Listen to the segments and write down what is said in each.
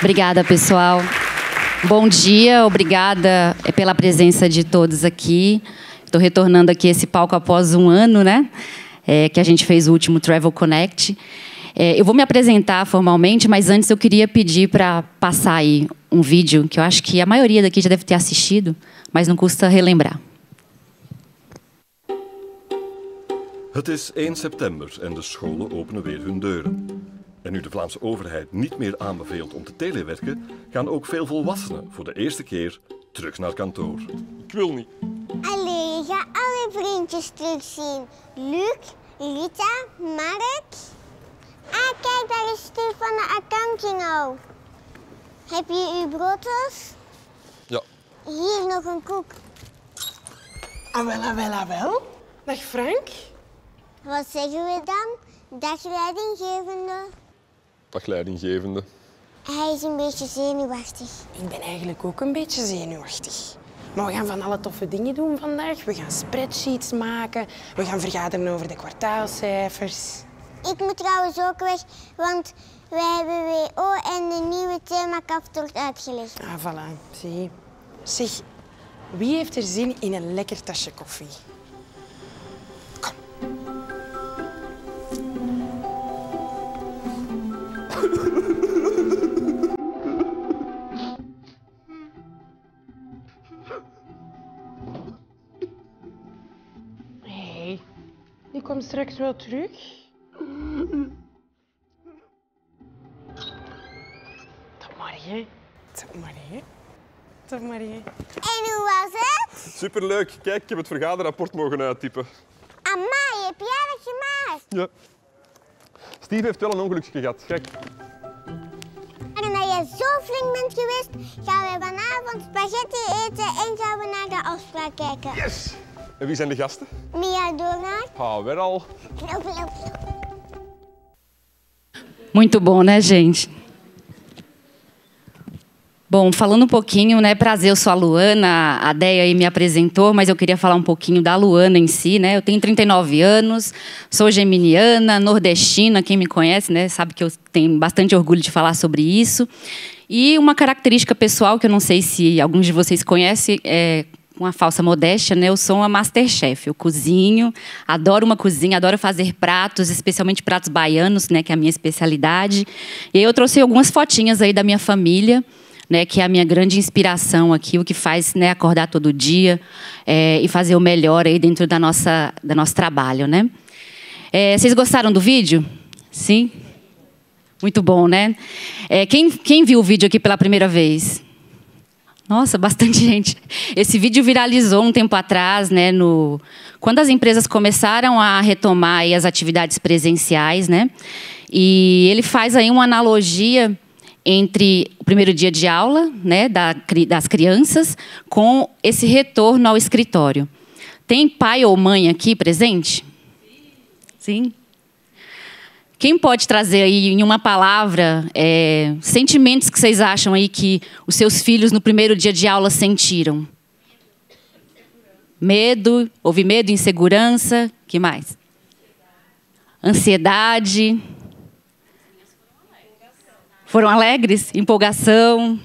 Obrigada, pessoal. Bom dia, obrigada pela presença de todos aqui. Estou retornando aqui esse palco após um ano, né? Que a gente fez o último Travel Connect. Eu vou me apresentar formalmente, mas antes eu queria pedir para passar aí um vídeo que eu acho que a maioria daqui já deve ter assistido, mas não custa relembrar. Het is 1 september en de scholen openen weer hun deuren. En nu de Vlaamse overheid niet meer aanbeveelt om te telewerken, gaan ook veel volwassenen voor de eerste keer terug naar kantoor. Ik wil niet. Allee, je gaat alle vriendjes terugzien. Luc, Rita, Mark. Ah, kijk, daar is Steve van de accounting ook. Heb je uw broodjes? Ja. Hier nog een koek. Ah wel, ah wel, ah wel. Dag Frank. Wat zeggen we dan? Dag leidinggevende. Dag leidinggevende. Hij is een beetje zenuwachtig. Ik ben eigenlijk ook een beetje zenuwachtig. Maar we gaan van alle toffe dingen doen vandaag. We gaan spreadsheets maken. We gaan vergaderen over de kwartaalcijfers. Ik moet trouwens ook weg, want wij hebben WO en de nieuwe themakaft wordt uitgelegd. Ah, voilà. Zie. Zeg, wie heeft er zin in een lekker tasje koffie? Kom. Hey, die komt straks wel terug. Tot morgen. Tot morgen. Tot morgen. En hoe was het? Superleuk. Kijk, ik heb het vergaderrapport mogen uittypen. Amai, heb jij dat gemaakt? Ja. Steve heeft wel een ongelukje gehad. Kijk. En dat je zo flink bent geweest, gaan we vanavond spaghetti eten en gaan we naar de afspraak kijken. Yes! En wie zijn de gasten? Mia Doornaar. Ah, weer al. Loop, loop, loop. Muito bom, né, gente? Bom, falando um pouquinho, né, prazer, eu sou a Luana, a Deia aí me apresentou, mas eu queria falar um pouquinho da Luana em si, né? Eu tenho 39 anos, sou geminiana, nordestina, quem me conhece, né, sabe que eu tenho bastante orgulho de falar sobre isso. E uma característica pessoal, que eu não sei se alguns de vocês conhecem, é uma falsa modéstia, né? Eu sou uma masterchef, eu cozinho, adoro uma cozinha, adoro fazer pratos, especialmente pratos baianos, né, que é a minha especialidade. E aí eu trouxe algumas fotinhas aí da minha família, né, que é a minha grande inspiração aqui, o que faz, né, acordar todo dia e fazer o melhor aí dentro do nosso trabalho, né? Vocês gostaram do vídeo? Sim? Muito bom, né? Quem viu o vídeo aqui pela primeira vez? Nossa, bastante gente. Esse vídeo viralizou um tempo atrás, né, quando as empresas começaram a retomar aí as atividades presenciais, né? E ele faz aí uma analogia entre o primeiro dia de aula, né, das crianças, com esse retorno ao escritório. Tem pai ou mãe aqui presente? Sim? Quem pode trazer aí, em uma palavra, sentimentos que vocês acham aí que os seus filhos no primeiro dia de aula sentiram? Medo, houve medo, insegurança, que mais? Ansiedade. Foram alegres? Empolgação,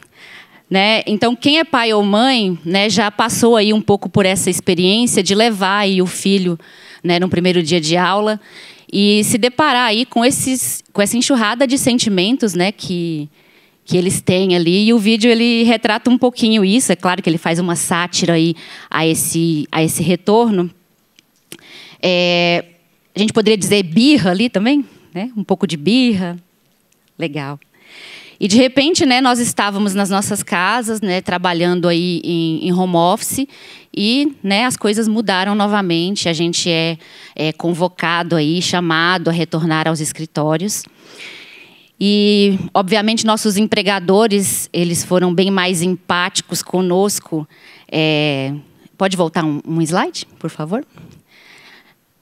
né? Então, quem é pai ou mãe, né, já passou aí um pouco por essa experiência de levar aí o filho, né, no primeiro dia de aula e se deparar aí com essa enxurrada de sentimentos, né, que eles têm ali. E o vídeo ele retrata um pouquinho isso. É claro que ele faz uma sátira aí a esse retorno. A gente poderia dizer birra ali também, né? Um pouco de birra. Legal. E, de repente, né, nós estávamos nas nossas casas, né, trabalhando aí em home office e, né, as coisas mudaram novamente. A gente é convocado aí, chamado a retornar aos escritórios. E, obviamente, nossos empregadores, eles foram bem mais empáticos conosco. Pode voltar um slide, por favor?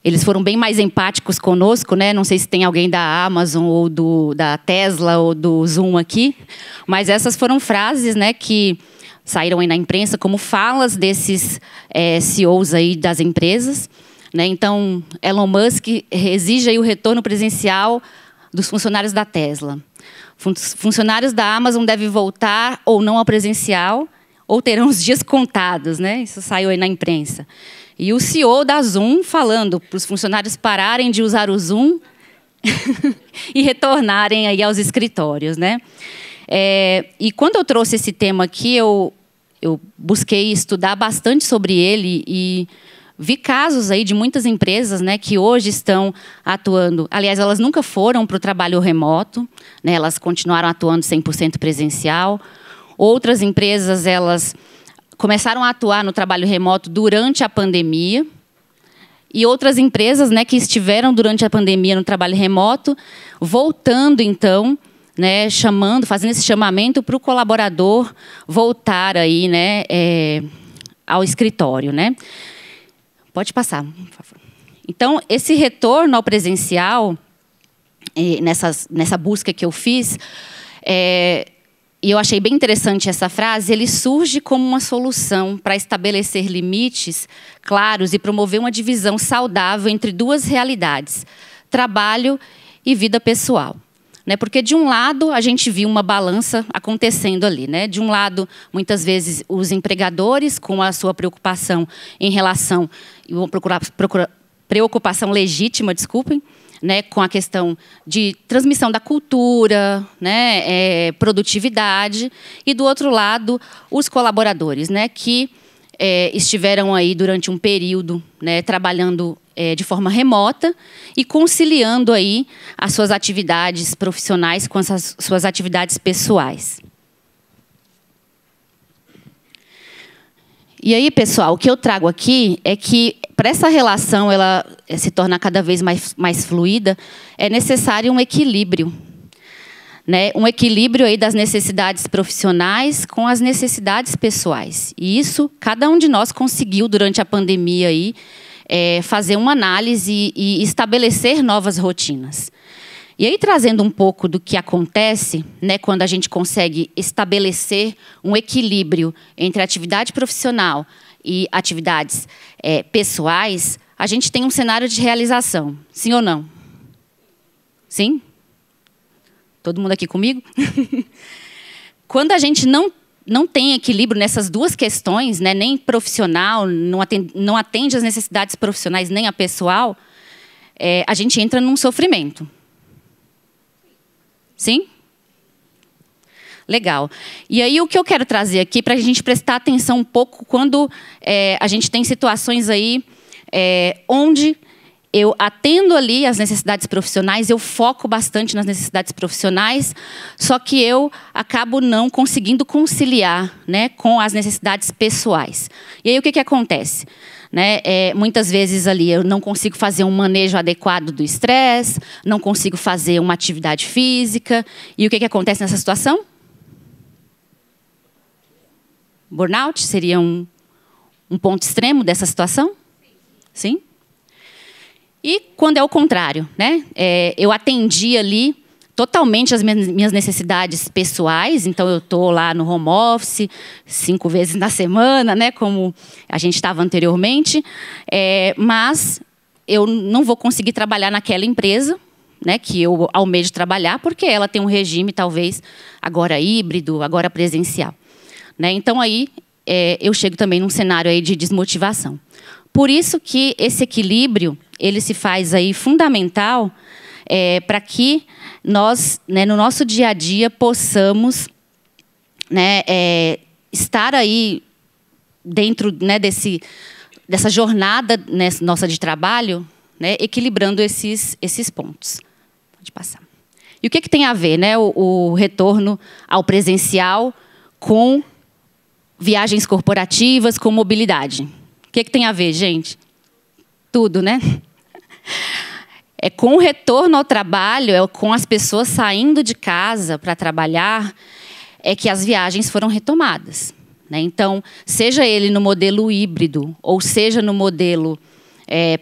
Eles foram bem mais empáticos conosco, né? Não sei se tem alguém da Amazon ou da Tesla ou do Zoom aqui, mas essas foram frases, né, que saíram aí na imprensa como falas desses CEOs aí das empresas, né? Então, Elon Musk exige aí o retorno presencial dos funcionários da Tesla. Funcionários da Amazon devem voltar ou não ao presencial, ou terão os dias contados, né? Isso saiu aí na imprensa. E o CEO da Zoom falando para os funcionários pararem de usar o Zoom e retornarem aí aos escritórios, né? E quando eu trouxe esse tema aqui, eu busquei estudar bastante sobre ele e vi casos aí de muitas empresas, né, que hoje estão atuando. Aliás, elas nunca foram para o trabalho remoto, né, elas continuaram atuando 100% presencial. Outras empresas, elas começaram a atuar no trabalho remoto durante a pandemia. E outras empresas, né, que estiveram durante a pandemia no trabalho remoto, voltando, então, né, fazendo esse chamamento para o colaborador voltar aí, né, ao escritório, né? Pode passar, por favor. Então, esse retorno ao presencial, nessa busca que eu fiz, e eu achei bem interessante essa frase, ele surge como uma solução para estabelecer limites claros e promover uma divisão saudável entre duas realidades, trabalho e vida pessoal. Porque, de um lado, a gente viu uma balança acontecendo ali. De um lado, muitas vezes, os empregadores, com a sua preocupação em relação... preocupação legítima, desculpem, com a questão de transmissão da cultura, produtividade. E, do outro lado, os colaboradores, que estiveram aí durante um período trabalhando de forma remota e conciliando aí as suas atividades profissionais com as suas atividades pessoais. E aí, pessoal, o que eu trago aqui é que, para essa relação ela se tornar cada vez mais fluida, é necessário um equilíbrio. Um equilíbrio aí das necessidades profissionais com as necessidades pessoais. E isso, cada um de nós conseguiu, durante a pandemia, aí, fazer uma análise e estabelecer novas rotinas. E aí, trazendo um pouco do que acontece, quando a gente consegue estabelecer um equilíbrio entre a atividade profissional e atividades pessoais, a gente tem um cenário de realização. Sim ou não? Sim? Todo mundo aqui comigo? Quando a gente não tem equilíbrio nessas duas questões, nem profissional, não atende às necessidades profissionais, nem a pessoal, a gente entra num sofrimento. Sim? Legal. E aí, o que eu quero trazer aqui, para a gente prestar atenção um pouco, quando a gente tem situações aí onde eu atendo ali as necessidades profissionais, eu foco bastante nas necessidades profissionais, só que eu acabo não conseguindo conciliar com as necessidades pessoais. E aí, o que acontece? Muitas vezes ali eu não consigo fazer um manejo adequado do estresse, não consigo fazer uma atividade física. E o que acontece nessa situação? Burnout seria um ponto extremo dessa situação? Sim? E quando é o contrário, eu atendi ali totalmente as minhas necessidades pessoais, então eu estou lá no home office 5 vezes na semana, como a gente estava anteriormente, mas eu não vou conseguir trabalhar naquela empresa que eu almejo trabalhar, porque ela tem um regime, talvez, agora híbrido, agora presencial. Então, aí, eu chego também num cenário aí de desmotivação. Por isso que esse equilíbrio ele se faz aí fundamental para que nós, no nosso dia a dia, possamos estar aí dentro dessa jornada nossa de trabalho, equilibrando esses pontos. Pode passar. E o que tem a ver o retorno ao presencial com viagens corporativas, com mobilidade? O que tem a ver, gente? Tudo, com o retorno ao trabalho, com as pessoas saindo de casa para trabalhar, que as viagens foram retomadas. Então, seja ele no modelo híbrido, ou seja no modelo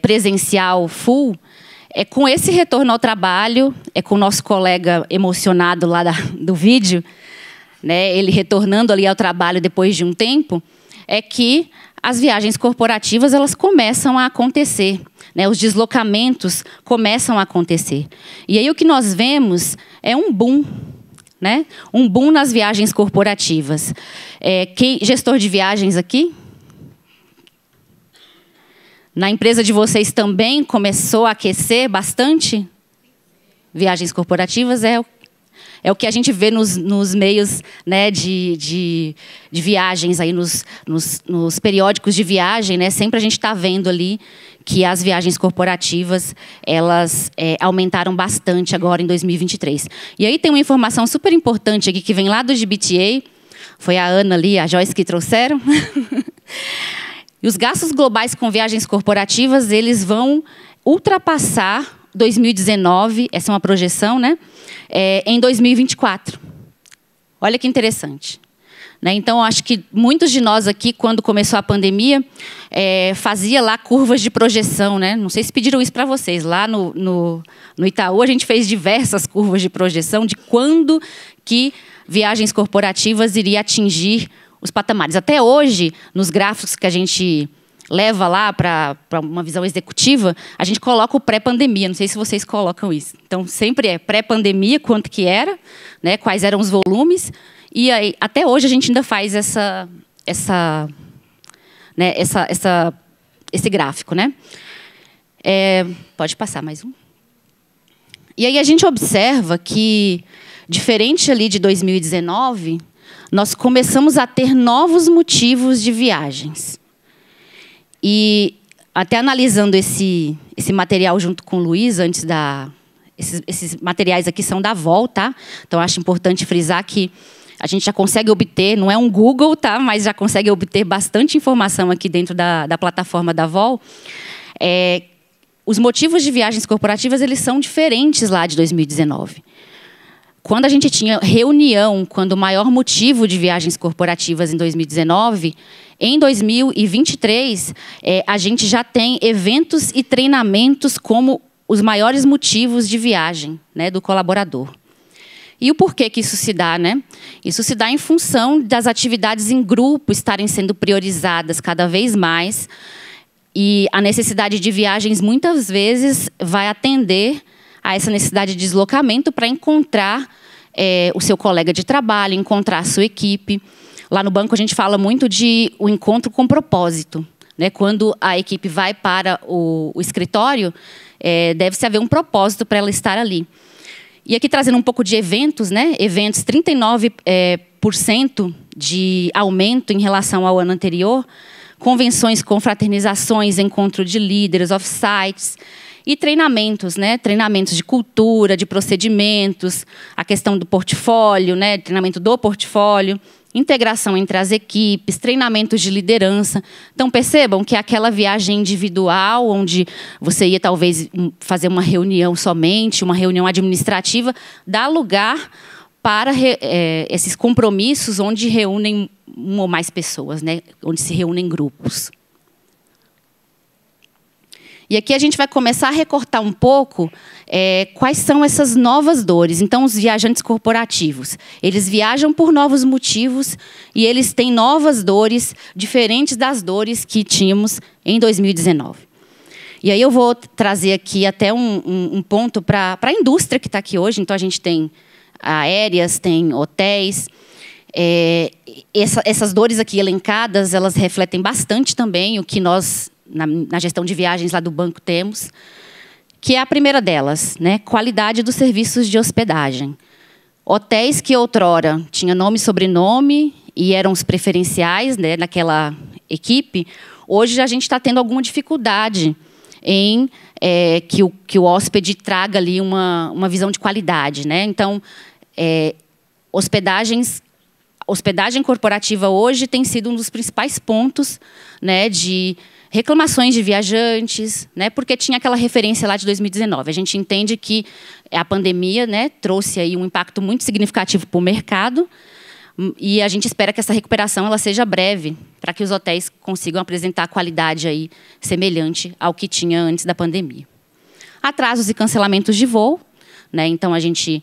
presencial full, com esse retorno ao trabalho, com o nosso colega emocionado lá do vídeo, ele retornando ali ao trabalho depois de um tempo, que as viagens corporativas elas começam a acontecer, os deslocamentos começam a acontecer. E aí o que nós vemos é um boom né? Um boom nas viagens corporativas. Gestor de viagens aqui? Na empresa de vocês também começou a aquecer bastante? Viagens corporativas é o que a gente vê nos meios, né, de viagens, aí nos periódicos de viagem, né, sempre a gente está vendo ali que as viagens corporativas elas aumentaram bastante agora em 2023. E aí tem uma informação super importante aqui que vem lá do GBTA, foi a Ana ali, a Joyce que trouxeram. E os gastos globais com viagens corporativas eles vão ultrapassar 2019, essa é uma projeção, né? Em 2024. Olha que interessante. Né? Então, acho que muitos de nós aqui, quando começou a pandemia, fazia lá curvas de projeção. Né? Não sei se pediram isso para vocês. Lá no Itaú, a gente fez diversas curvas de projeção de quando que viagens corporativas iria atingir os patamares. Até hoje, nos gráficos que a gente leva lá para uma visão executiva, a gente coloca o pré-pandemia. Não sei se vocês colocam isso. Então, sempre é pré-pandemia, quanto que era, né, quais eram os volumes. E aí, até hoje, a gente ainda faz esse gráfico. Né? Pode passar mais um. E aí a gente observa que, diferente ali de 2019, nós começamos a ter novos motivos de viagens. E até analisando esse material junto com o Luiz, esses materiais aqui são da Vol, tá? Então, acho importante frisar que a gente já consegue obter, não é um Google, tá? Mas já consegue obter bastante informação aqui dentro da plataforma da Vol. Os motivos de viagens corporativas eles são diferentes lá de 2019. Quando a gente tinha reunião, quando o maior motivo de viagens corporativas em 2019, em 2023, a gente já tem eventos e treinamentos como os maiores motivos de viagem, né, do colaborador. E o porquê que isso se dá? Né? Isso se dá em função das atividades em grupo estarem sendo priorizadas cada vez mais, e a necessidade de viagens, muitas vezes, vai atender a essa necessidade de deslocamento para encontrar o seu colega de trabalho, encontrar a sua equipe. Lá no banco, a gente fala muito de o encontro com propósito. Né? Quando a equipe vai para o escritório, deve-se haver um propósito para ela estar ali. E aqui, trazendo um pouco de eventos, né? Eventos, 39% de aumento em relação ao ano anterior, convenções, confraternizações, encontro de líderes, off-sites, e treinamentos, né? Treinamentos de cultura, de procedimentos, a questão do portfólio, né? Treinamento do portfólio, integração entre as equipes, treinamentos de liderança. Então, percebam que aquela viagem individual, onde você ia talvez fazer uma reunião somente, uma reunião administrativa, dá lugar para esses compromissos onde reúnem uma ou mais pessoas, né? Onde se reúnem grupos. E aqui a gente vai começar a recortar um pouco quais são essas novas dores. Então, os viajantes corporativos, eles viajam por novos motivos e eles têm novas dores, diferentes das dores que tínhamos em 2019. E aí eu vou trazer aqui até um ponto para a indústria que está aqui hoje. Então, a gente tem aéreas, tem hotéis. Essas dores aqui elencadas, elas refletem bastante também o que nós, na gestão de viagens lá do banco, temos, que é a primeira delas, né? Qualidade dos serviços de hospedagem. Hotéis que outrora tinham nome e sobrenome e eram os preferenciais, né, naquela equipe, hoje a gente está tendo alguma dificuldade em que o hóspede traga ali uma visão de qualidade. Né? Então, hospedagem corporativa hoje tem sido um dos principais pontos, né, de reclamações de viajantes, né, porque tinha aquela referência lá de 2019. A gente entende que a pandemia, né, trouxe aí um impacto muito significativo para o mercado e a gente espera que essa recuperação ela seja breve, para que os hotéis consigam apresentar qualidade aí semelhante ao que tinha antes da pandemia. Atrasos e cancelamentos de voo, né, então a gente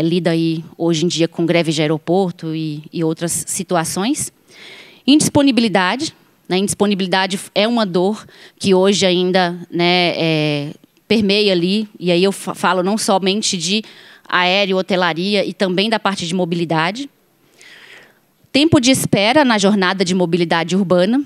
lida aí hoje em dia com greve de aeroporto e outras situações. Indisponibilidade. Né, indisponibilidade é uma dor que hoje ainda, né, permeia ali, e aí eu falo não somente de aéreo, hotelaria e também da parte de mobilidade. Tempo de espera na jornada de mobilidade urbana.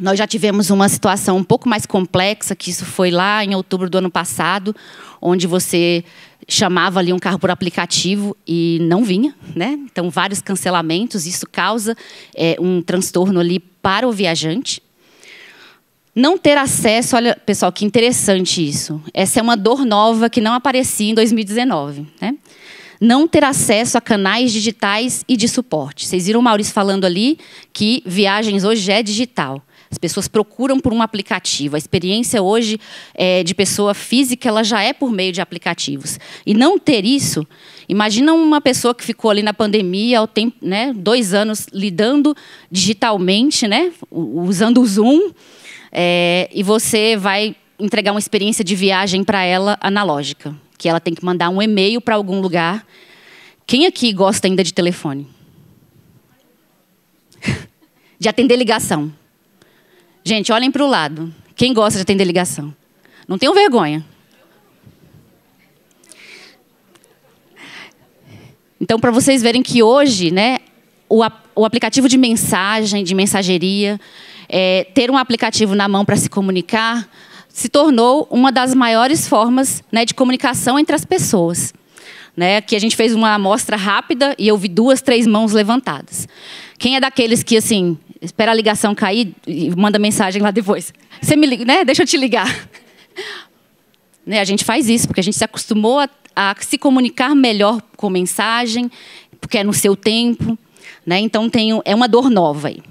Nós já tivemos uma situação um pouco mais complexa, que isso foi lá em outubro do ano passado, onde você chamava ali um carro por aplicativo e não vinha, né? Então, vários cancelamentos, isso causa um transtorno ali para o viajante. Não ter acesso, olha, pessoal, que interessante isso. Essa é uma dor nova que não aparecia em 2019, né? Não ter acesso a canais digitais e de suporte. Vocês viram o Maurício falando ali que viagens hoje é digital. As pessoas procuram por um aplicativo. A experiência hoje de pessoa física ela já é por meio de aplicativos. E não ter isso, imagina uma pessoa que ficou ali na pandemia, ao tempo, né, 2 anos lidando digitalmente, né, usando o Zoom, e você vai entregar uma experiência de viagem para ela analógica, que ela tem que mandar um e-mail para algum lugar. Quem aqui gosta ainda de telefone? De atender ligação. Gente, olhem para o lado. Quem gosta de atender ligação? Não tenham vergonha. Então, para vocês verem que hoje, né, o aplicativo de mensagem, de mensageria, ter um aplicativo na mão para se comunicar, se tornou uma das maiores formas, né, de comunicação entre as pessoas. Né, que a gente fez uma amostra rápida e eu vi 2, 3 mãos levantadas. Quem é daqueles que, assim, espera a ligação cair e manda mensagem lá depois? Você me liga, né? Deixa eu te ligar. Né, a gente faz isso, porque a gente se acostumou a se comunicar melhor com mensagem, porque é no seu tempo. Né? Então, é uma dor nova aí.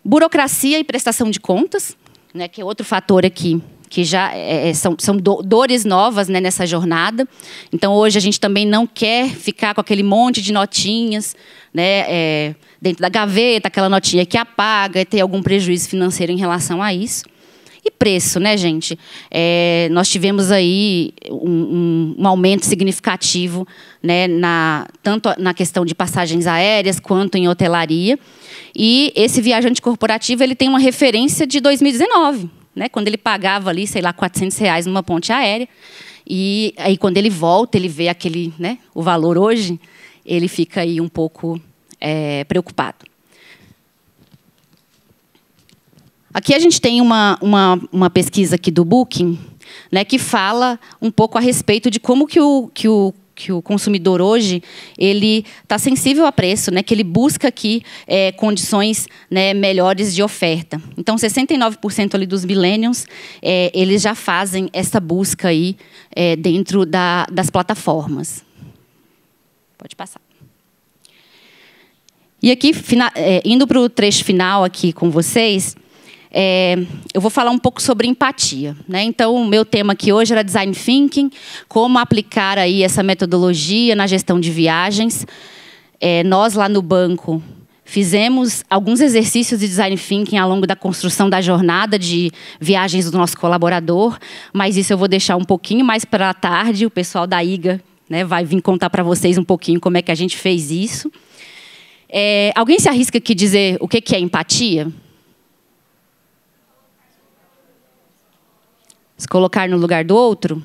Burocracia e prestação de contas, né, que é outro fator aqui, que já são dores novas, né, nessa jornada. Então, hoje, a gente também não quer ficar com aquele monte de notinhas, né, dentro da gaveta, aquela notinha que apaga e ter algum prejuízo financeiro em relação a isso. E preço, né, gente? Nós tivemos aí um aumento significativo, né, tanto na questão de passagens aéreas quanto em hotelaria. E esse viajante corporativo ele tem uma referência de 2019. Né, quando ele pagava ali, sei lá, R$400 numa ponte aérea, e aí quando ele volta, ele vê aquele, né, o valor hoje, ele fica aí um pouco preocupado. Aqui a gente tem uma pesquisa aqui do Booking, né, que fala um pouco a respeito de como que o consumidor hoje ele está sensível a preço, né, que ele busca aqui condições, né, melhores de oferta. Então, 69% ali dos millennials, eles já fazem essa busca aí dentro das plataformas. Pode passar. E aqui, indo para o trecho final aqui com vocês, eu vou falar um pouco sobre empatia. Né? Então, o meu tema aqui hoje era Design Thinking, como aplicar aí essa metodologia na gestão de viagens. Nós, lá no banco, fizemos alguns exercícios de Design Thinking ao longo da construção da jornada de viagens do nosso colaborador, mas isso eu vou deixar um pouquinho mais para a tarde. O pessoal da IGA, né, vai vir contar para vocês um pouquinho como é que a gente fez isso. Alguém se arrisca aqui dizer o que é empatia? Se colocar no lugar do outro?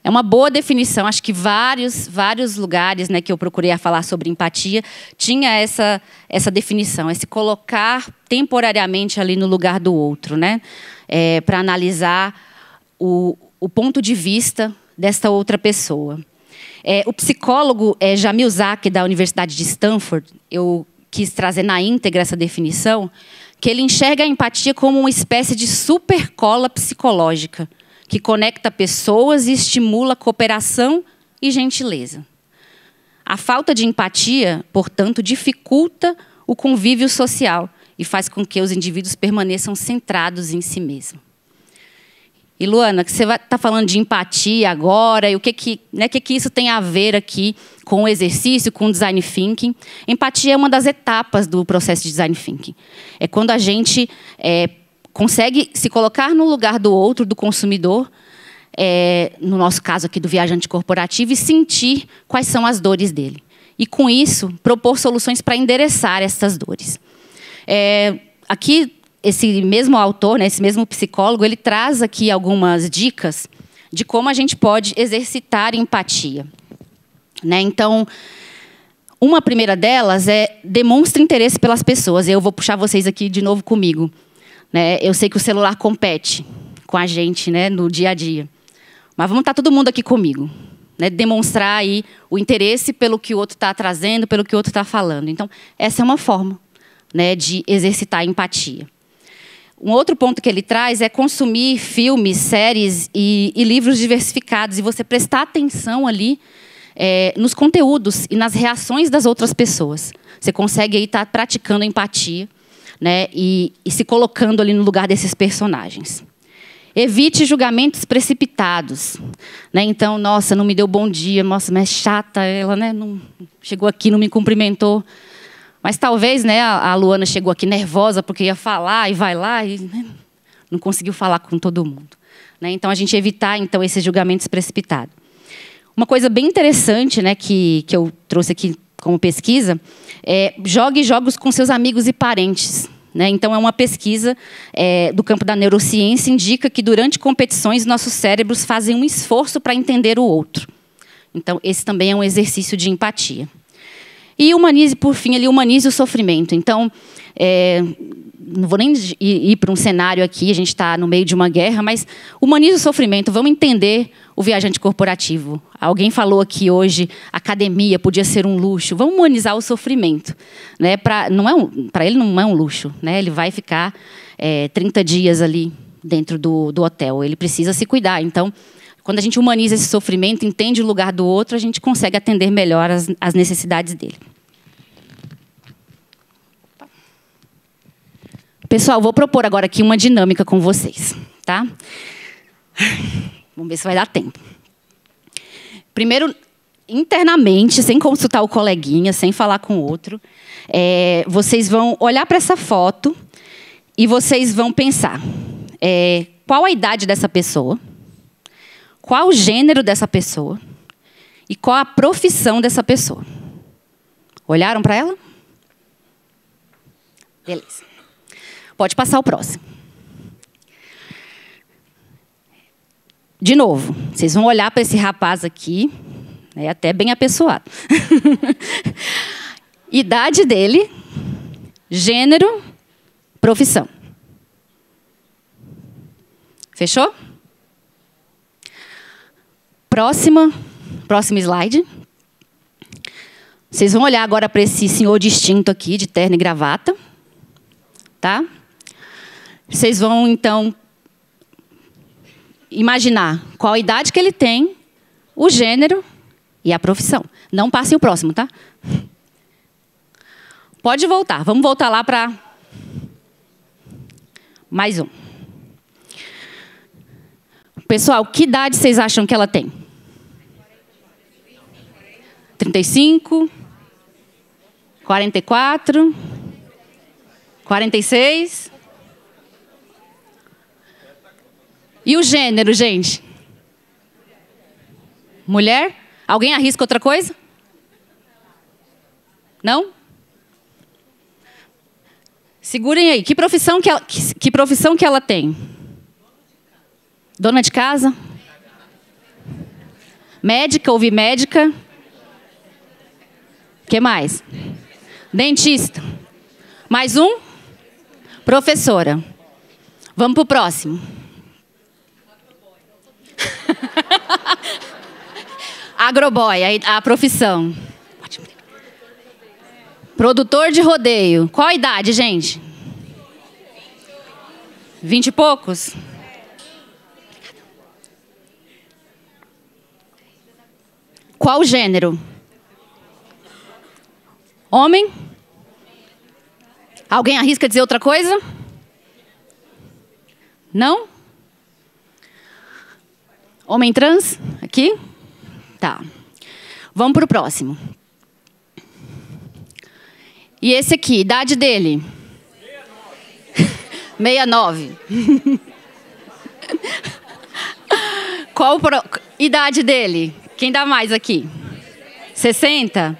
É uma boa definição. Acho que vários lugares, né, que eu procurei a falar sobre empatia tinha essa definição, é se colocar temporariamente ali no lugar do outro, né, para analisar o ponto de vista desta outra pessoa. O psicólogo Jamil Zaki, da Universidade de Stanford, eu quis trazer na íntegra essa definição, que ele enxerga a empatia como uma espécie de supercola psicológica, que conecta pessoas e estimula cooperação e gentileza. A falta de empatia, portanto, dificulta o convívio social e faz com que os indivíduos permaneçam centrados em si mesmos. E, Luana, que você está falando de empatia agora, e o que isso tem a ver aqui com o exercício, com o Design Thinking? Empatia é uma das etapas do processo de Design Thinking. É quando a gente consegue se colocar no lugar do outro, do consumidor, no nosso caso aqui do viajante corporativo, e sentir quais são as dores dele. E, com isso, propor soluções para endereçar essas dores. Aqui, esse mesmo autor, né, esse mesmo psicólogo, ele traz aqui algumas dicas de como a gente pode exercitar empatia. Né? Então, uma primeira delas é demonstre interesse pelas pessoas. Eu vou puxar vocês aqui de novo comigo. Né? Eu sei que o celular compete com a gente, né, no dia a dia. Mas vamos estar todo mundo aqui comigo. Né? Demonstrar aí o interesse pelo que o outro está trazendo, pelo que o outro está falando. Então, essa é uma forma, né, de exercitar a empatia. Um outro ponto que ele traz é consumir filmes, séries e livros diversificados. E você prestar atenção ali nos conteúdos e nas reações das outras pessoas. Você consegue aí estar praticando empatia, né, e se colocando ali no lugar desses personagens. Evite julgamentos precipitados. Né? Então, nossa, não me deu bom dia, nossa, mas é chata ela, né? Não, chegou aqui, não me cumprimentou. Mas talvez, né, a Luana chegou aqui nervosa porque ia falar e vai lá e, né, não conseguiu falar com todo mundo. Né? Então, a gente evitar então, esses julgamentos precipitados. Uma coisa bem interessante, né, que eu trouxe aqui como pesquisa é jogue jogos com seus amigos e parentes. Né? Então, é uma pesquisa do campo da neurociência, indica que durante competições nossos cérebros fazem um esforço para entender o outro. Então, esse também é um exercício de empatia. E humanize, por fim, ali, humanize o sofrimento. Então, não vou nem ir para um cenário aqui, a gente está no meio de uma guerra, mas humanize o sofrimento, vamos entender o viajante corporativo. Alguém falou aqui hoje, academia podia ser um luxo. Vamos humanizar o sofrimento. Né? Para ele não é um luxo. Né? Ele vai ficar 30 dias ali dentro do hotel. Ele precisa se cuidar. Então, quando a gente humaniza esse sofrimento, entende o lugar do outro, a gente consegue atender melhor as necessidades dele. Pessoal, vou propor agora aqui uma dinâmica com vocês. Tá? Vamos ver se vai dar tempo. Primeiro, internamente, sem consultar o coleguinha, sem falar com o outro, vocês vão olhar para essa foto e vocês vão pensar qual a idade dessa pessoa, qual o gênero dessa pessoa e qual a profissão dessa pessoa. Olharam para ela? Beleza. Pode passar o próximo. De novo, vocês vão olhar para esse rapaz aqui, até bem apessoado. Idade dele, gênero, profissão. Fechou? Próximo slide. Vocês vão olhar agora para esse senhor distinto aqui, de terno e gravata. Tá? Vocês vão, então, imaginar qual a idade que ele tem, o gênero e a profissão. Não passem o próximo, tá? Pode voltar. Vamos voltar lá para mais um. Pessoal, que idade vocês acham que ela tem? 35? 44? 46? E o gênero, gente? Mulher? Alguém arrisca outra coisa? Não? Segurem aí. Que profissão que ela tem? Dona de casa? Médica? Ouvi médica? O que mais? Dentista. Mais um? Professora. Vamos para o próximo. Agroboy, a profissão. Produtor de rodeio. Qual a idade, gente? 20 e poucos? Qual o gênero? Homem? Alguém arrisca dizer outra coisa? Não? Homem trans? Aqui? Tá. Vamos para o próximo. E esse aqui, idade dele? 69. Qual idade dele? Quem dá mais aqui? 60?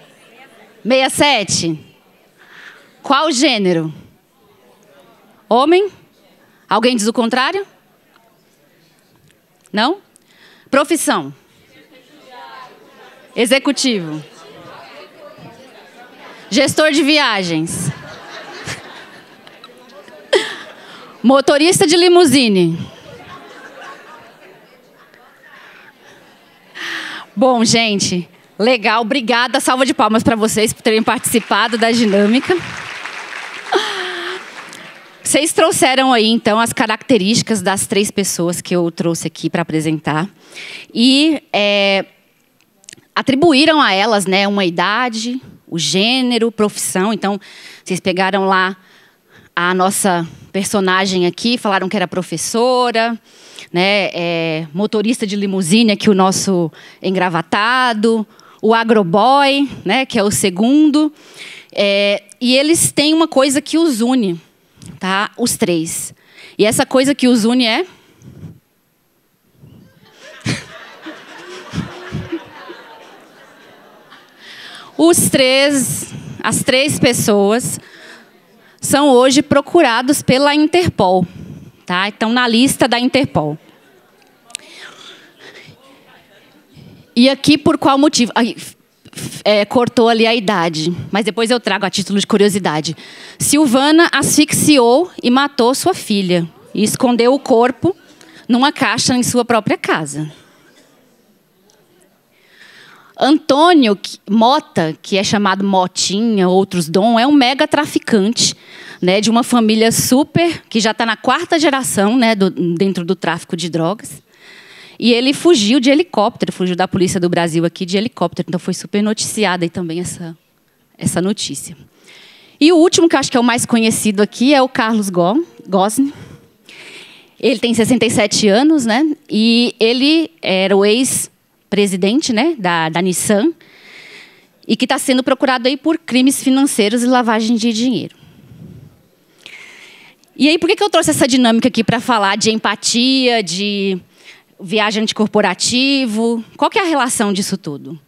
67? Qual o gênero? Homem? Alguém diz o contrário? Não? Profissão. Executivo. Gestor de viagens. Motorista de limusine. Bom, gente, legal. Obrigada. Salva de palmas para vocês por terem participado da dinâmica. Vocês trouxeram aí, então, as características das 3 pessoas que eu trouxe aqui para apresentar. E atribuíram a elas, né, uma idade, o gênero, profissão. Então, vocês pegaram lá a nossa personagem aqui, falaram que era professora, né, motorista de limusine, aqui o nosso engravatado, o agroboy, né, que é o segundo. E eles têm uma coisa que os une, tá? Os 3. E essa coisa que os une é... as 3 pessoas são hoje procurados pela Interpol, tá? Estão na lista da Interpol. E aqui por qual motivo? Cortou ali a idade, mas depois eu trago a título de curiosidade. Silvana asfixiou e matou sua filha e escondeu o corpo numa caixa em sua própria casa. Antônio Mota, que é chamado Motinha, outros Dom, é um mega traficante, né, de uma família super, que já está na 4ª geração, né, dentro do tráfico de drogas. E ele fugiu de helicóptero, fugiu da Polícia do Brasil aqui de helicóptero. Então foi super noticiada aí também essa notícia. E o último, que eu acho que é o mais conhecido aqui, é o Carlos Gosni. Ele tem 67 anos, né, e ele era o ex-presidente, né, da Nissan, e que está sendo procurado aí por crimes financeiros e lavagem de dinheiro. E aí, por que eu trouxe essa dinâmica aqui para falar de empatia, de viajante corporativo? Qual que é a relação disso tudo?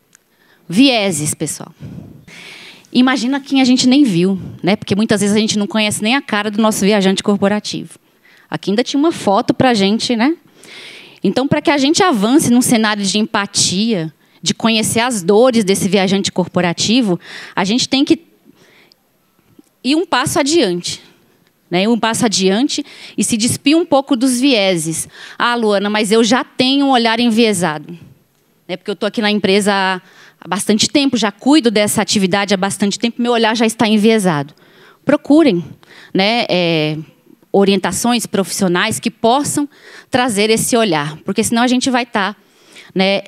Vieses, pessoal. Imagina quem a gente nem viu, né? Porque muitas vezes a gente não conhece nem a cara do nosso viajante corporativo. Aqui ainda tinha uma foto para a gente, né? Então, para que a gente avance num cenário de empatia, de conhecer as dores desse viajante corporativo, a gente tem que ir um passo adiante. Né? Um passo adiante e se despir um pouco dos vieses. Ah, Luana, mas eu já tenho um olhar enviesado. Né? Porque eu estou aqui na empresa há bastante tempo, já cuido dessa atividade há bastante tempo, meu olhar já está enviesado. Procurem, né, orientações profissionais que possam trazer esse olhar, porque senão a gente vai estar, né,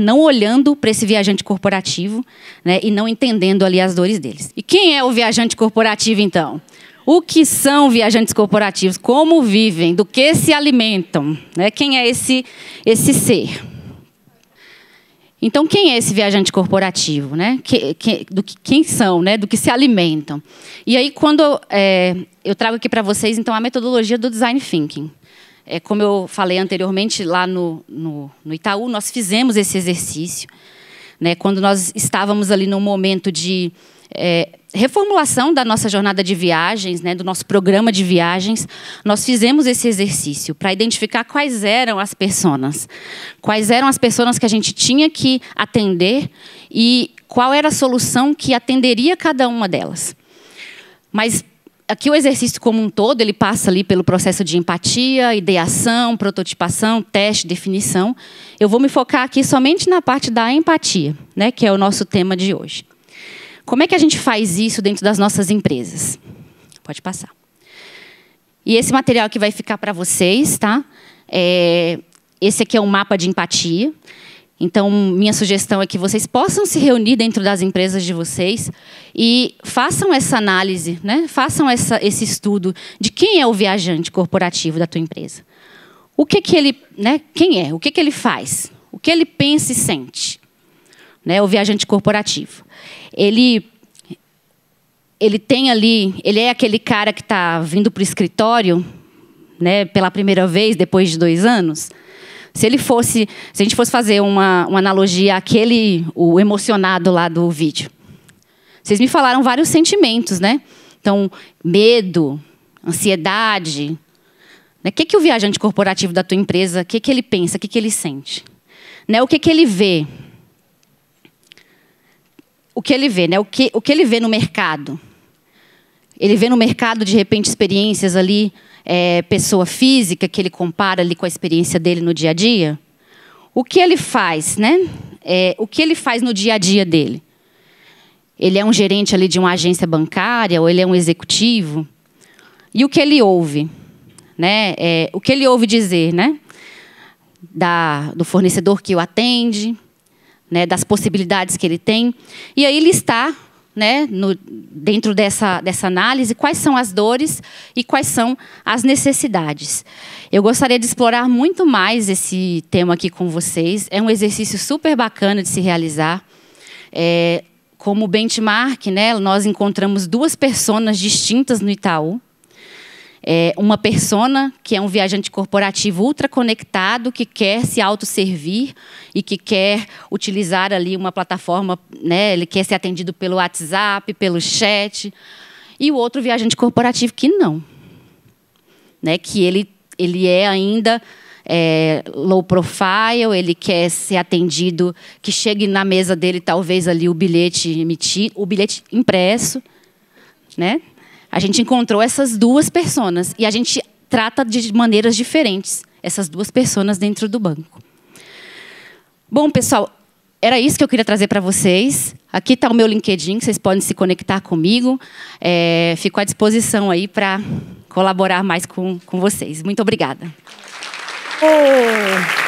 não olhando para esse viajante corporativo, né, e não entendendo ali as dores deles. E quem é o viajante corporativo, então? O que são viajantes corporativos? Como vivem? Do que se alimentam? Né? Quem é esse ser? Então, quem é esse viajante corporativo? Né? Quem são? Né? Do que se alimentam? E aí, quando eu trago aqui para vocês, então, a metodologia do Design Thinking. Como eu falei anteriormente, lá no Itaú, nós fizemos esse exercício. Né? Quando nós estávamos ali num momento de reformulação da nossa jornada de viagens, né, do nosso programa de viagens, nós fizemos esse exercício para identificar quais eram as personas que a gente tinha que atender e qual era a solução que atenderia cada uma delas. Mas aqui o exercício como um todo, ele passa ali pelo processo de empatia, ideação, prototipação, teste, definição. Eu vou me focar aqui somente na parte da empatia, né, que é o nosso tema de hoje. Como é que a gente faz isso dentro das nossas empresas? Pode passar. E esse material que vai ficar para vocês, tá? Esse aqui é um mapa de empatia. Então, minha sugestão é que vocês possam se reunir dentro das empresas de vocês e façam essa análise, né? Façam esse estudo de quem é o viajante corporativo da tua empresa. O que ele, né? Quem é? O que ele faz? O que ele pensa e sente? Né? O viajante corporativo. Ele tem ali, ele é aquele cara que está vindo para o escritório, né, pela primeira vez depois de 2 anos. Se a gente fosse fazer uma analogia o emocionado lá do vídeo. Vocês me falaram vários sentimentos, né? Então, medo, ansiedade, O que o viajante corporativo da tua empresa, o que ele pensa, o que ele sente? Né? O que ele vê? O que ele vê, né? O que ele vê no mercado? Ele vê no mercado, de repente, experiências ali, pessoa física, que ele compara ali com a experiência dele no dia a dia? O que ele faz, né? O que ele faz no dia a dia dele? Ele é um gerente ali de uma agência bancária ou ele é um executivo? E o que ele ouve? Né? O que ele ouve dizer, né? Do fornecedor que o atende, né? Das possibilidades que ele tem. E aí listar, né? Dentro dessa análise, quais são as dores e quais são as necessidades. Eu gostaria de explorar muito mais esse tema aqui com vocês. É um exercício super bacana de se realizar. Como benchmark, né, nós encontramos 2 personas distintas no Itaú. Uma persona que é um viajante corporativo ultraconectado, que quer se autosservir e que quer utilizar ali uma plataforma, né, ele quer ser atendido pelo WhatsApp, pelo chat. E o outro viajante corporativo que não. Né, que ele é ainda low profile, ele quer ser atendido, que chegue na mesa dele talvez ali o bilhete emitido, o bilhete impresso, né? A gente encontrou essas 2 personas e a gente trata de maneiras diferentes essas 2 personas dentro do banco. Bom, pessoal, era isso que eu queria trazer para vocês. Aqui está o meu LinkedIn, vocês podem se conectar comigo. Fico à disposição aí para colaborar mais com vocês. Muito obrigada. Oh.